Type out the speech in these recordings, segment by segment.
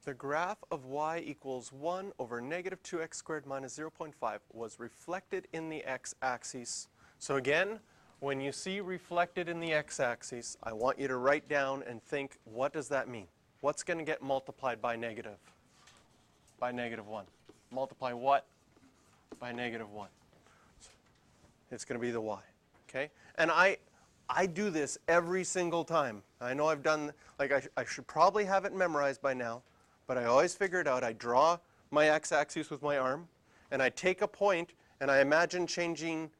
The graph of y equals 1 over negative 2x squared minus 0.5 was reflected in the x-axis. So again, when you see reflected in the x-axis, I want you to write down and think, what does that mean? What's going to get multiplied by negative? By negative 1. Multiply what? By negative 1. It's going to be the y. Okay? And I do this every single time. I know I've done, like I should probably have it memorized by now, but I always figure it out. I draw my x-axis with my arm, and I take a point, and I imagine changing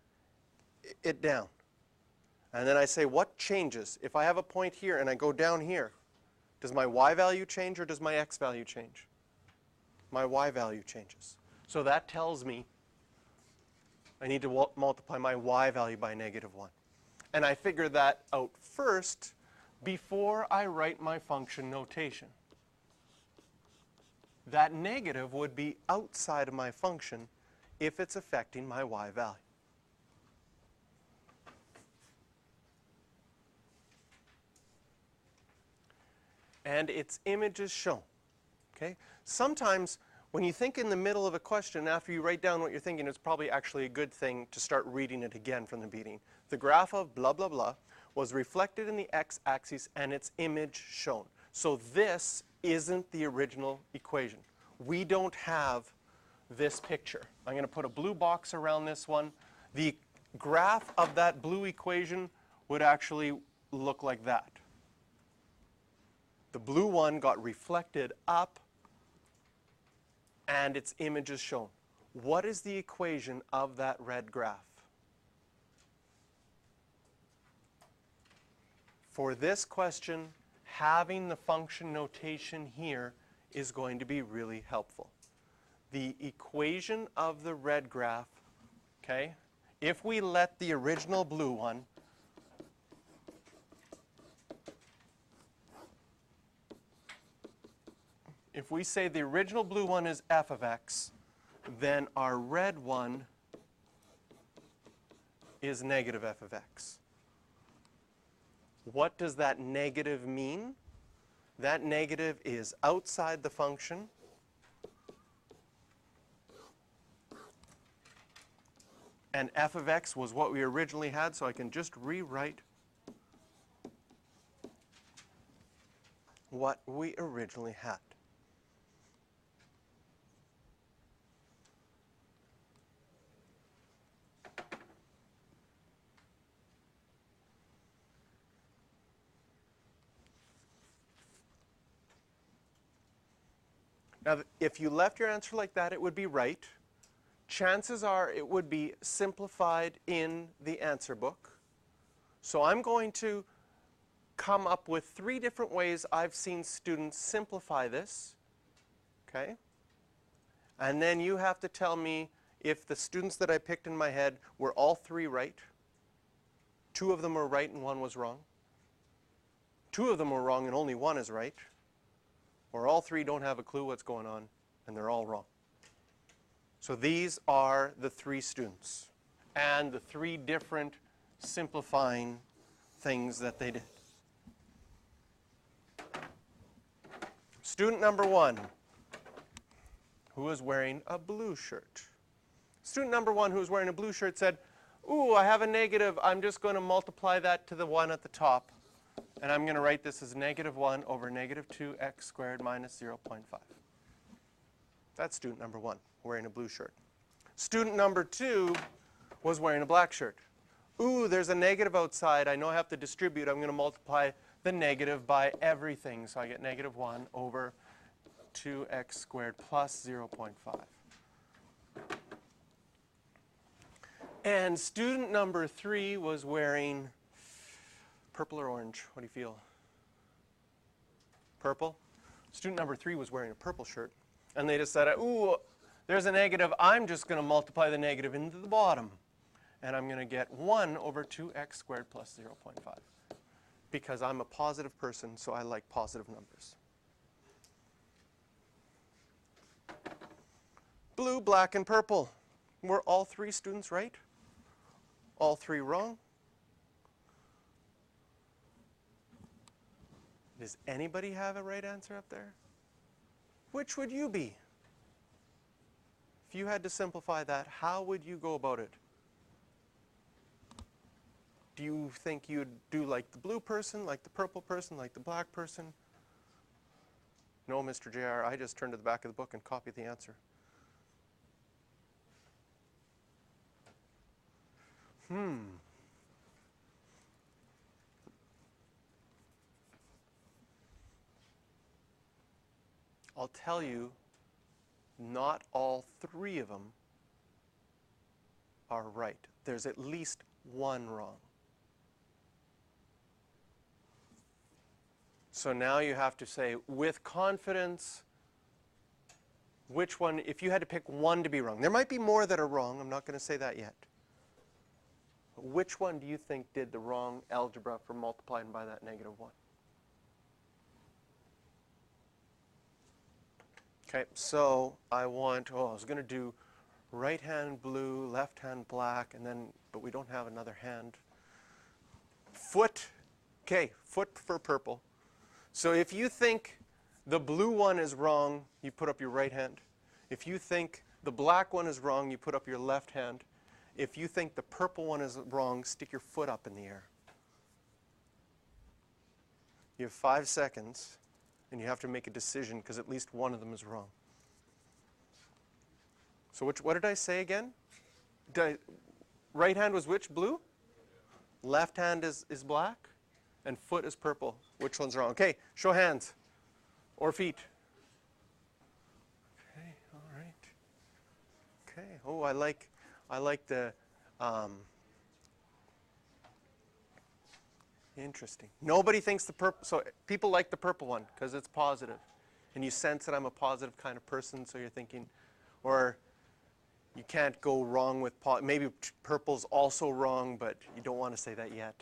it down. And then I say, what changes? If I have a point here and I go down here, does my y value change or does my x value change? My y value changes. So that tells me I need to multiply my y value by negative 1. And I figure that out first before I write my function notation. That negative would be outside of my function if it's affecting my y value. And its image is shown. Okay? Sometimes when you think in the middle of a question, after you write down what you're thinking, it's probably actually a good thing to start reading it again from the beginning. The graph of blah, blah, blah was reflected in the x-axis and its image shown. So this isn't the original equation. We don't have this picture. I'm going to put a blue box around this one. The graph of that blue equation would actually look like that. The blue one got reflected up and its image is shown. What is the equation of that red graph? For this question, having the function notation here is going to be really helpful. The equation of the red graph, okay, if we let the original blue one if we say the original blue one is f of x, then our red one is negative f of x. What does that negative mean? That negative is outside the function. And f of x was what we originally had, so I can just rewrite what we originally had. Now, if you left your answer like that, it would be right. Chances are it would be simplified in the answer book. So I'm going to come up with 3 different ways I've seen students simplify this. Okay? And then you have to tell me if the students that I picked in my head were all 3 right. 2 of them were right and 1 was wrong. 2 of them were wrong and only 1 is right. Or all 3 don't have a clue what's going on, and they're all wrong. So these are the 3 students and the 3 different simplifying things that they did. Student number 1, who was wearing a blue shirt. Student number 1 who was wearing a blue shirt said, ooh, I have a negative. I'm just going to multiply that to the 1 at the top. And I'm going to write this as negative 1 over negative 2x squared minus 0.5. That's student number 1, wearing a blue shirt. Student number 2 was wearing a black shirt. Ooh, there's a negative outside. I know I have to distribute. I'm going to multiply the negative by everything. So I get negative 1 over 2x squared plus 0.5. And student number 3 was wearing purple or orange? What do you feel? Purple? Student number 3 was wearing a purple shirt. And they decided, ooh, there's a negative. I'm just going to multiply the negative into the bottom. And I'm going to get 1 over 2x squared plus 0.5. Because I'm a positive person, so I like positive numbers. Blue, black, and purple. Were all 3 students right? All 3 wrong? Does anybody have a right answer up there? Which would you be? If you had to simplify that, how would you go about it? Do you think you'd do like the blue person, like the purple person, like the black person? No, Mr. JR, I just turned to the back of the book and copied the answer. I'll tell you, not all three of them are right. There's at least one wrong. So now you have to say, with confidence, which one, if you had to pick one to be wrong. There might be more that are wrong. I'm not going to say that yet. But which one do you think did the wrong algebra for multiplying by that -1? Okay, so I was going to do right hand blue, left hand black, and then, but we don't have another hand. Foot, okay, foot for purple. So if you think the blue one is wrong, you put up your right hand. If you think the black one is wrong, you put up your left hand. If you think the purple one is wrong, stick your foot up in the air. You have 5 seconds. And you have to make a decision because at least one of them is wrong. So what did I say again? Right hand was which? Blue? Left hand is black? And foot is purple. Which one's wrong? Okay, show hands. Or feet. Okay, all right. Okay, oh, I like the, interesting. Nobody thinks the purple, so people like the purple one because it's positive. And you sense that I'm a positive kind of person, so you're thinking, or you can't go wrong with, maybe purple's also wrong, but you don't want to say that yet.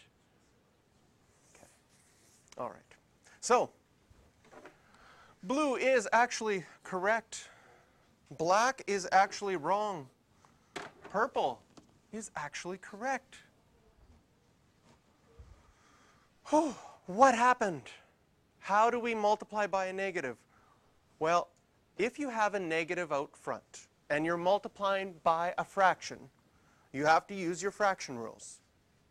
Okay. All right. So, blue is actually correct. Black is actually wrong. Purple is actually correct. Oh, what happened? How do we multiply by a negative? Well, if you have a negative out front and you're multiplying by a fraction, you have to use your fraction rules.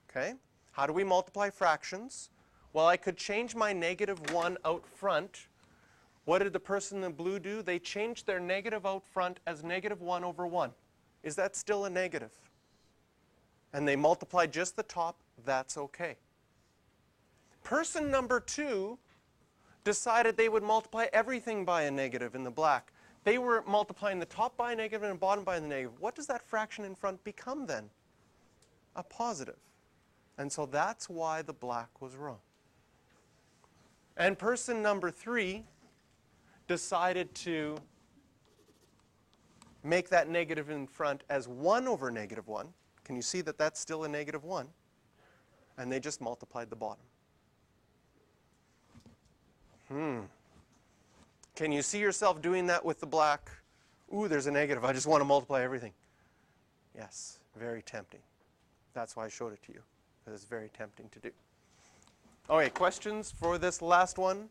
Okay? How do we multiply fractions? Well, I could change my -1 out front. What did the person in blue do? They changed their negative out front as -1 over 1. Is that still a negative? And they multiplied just the top. That's okay. Person number 2 decided they would multiply everything by a negative in the black. They were multiplying the top by a negative and the bottom by the negative. What does that fraction in front become then? A positive. And so that's why the black was wrong. And person number 3 decided to make that negative in front as 1 over -1. Can you see that that's still a -1? And they just multiplied the bottom. Can you see yourself doing that with the black? Ooh, there's a negative. I just want to multiply everything. Yes, very tempting. That's why I showed it to you, because it's very tempting to do. Okay, questions for this last one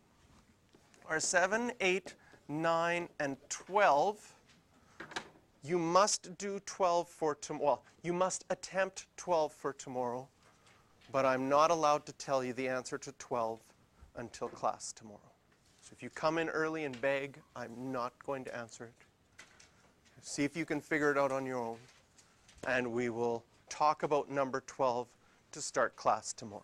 are 7, 8, 9, and 12. You must do 12 for tomorrow. Well, you must attempt 12 for tomorrow, but I'm not allowed to tell you the answer to 12 until class tomorrow. So if you come in early and beg, I'm not going to answer it. See if you can figure it out on your own, and we will talk about number 12 to start class tomorrow.